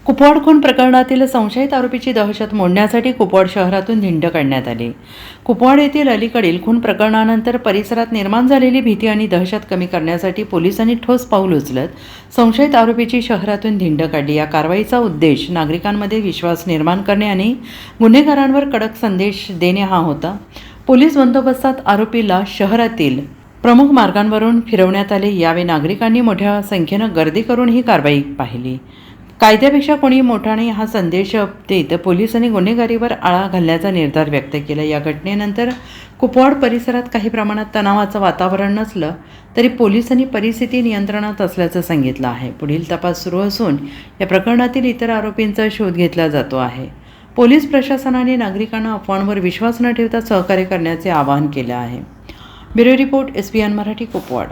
कुपवाड खून प्रकरणातील संशयित आरोपीची दहशत मोडण्यासाठी कुपवाड शहरातून धिंड काढण्यात आली। कुपवाड येथील अलीकडील खून प्रकरणानंतर परिसरात निर्माण झालेली भीती आणि दहशत कमी करण्यासाठी पोलिसांनी ठोस पाऊल उचलत संशयित आरोपीची शहरातून धिंड काढली। या कारवाईचा उद्देश नागरिकांमध्ये विश्वास निर्माण करणे आणि गुन्हेगारांवर कडक संदेश देणे हा होता। पोलीस बंदोबस्तात आरोपीला शहरातील प्रमुख मार्गांवरून फिरवण्यात आले। यावेळी नागरिकांनी मोठ्या संख्येने गर्दी करून ही कारवाई पाहिली। कायद्यापेक्षा कोणी मोठाने हा संदेश देत पोलिसांनी गुन्हेगारीवर आळा घालण्याचा निर्धार व्यक्त केला। या घटनेनंतर कुपवाड परिसरात काही प्रमाणात तणावाचं वातावरण नसलं तरी पोलिसांनी परिस्थिती नियंत्रणात असल्याचं सांगितलं आहे। पुढील तपास सुरू असून या प्रकरणातील इतर आरोपींचा शोध घेतला जातो आहे। पोलीस प्रशासनाने नागरिकांना अफवांवर विश्वास न ठेवता सहकार्य करण्याचे आवाहन केले आहे। Bureau report SBN Marathi Kupwad.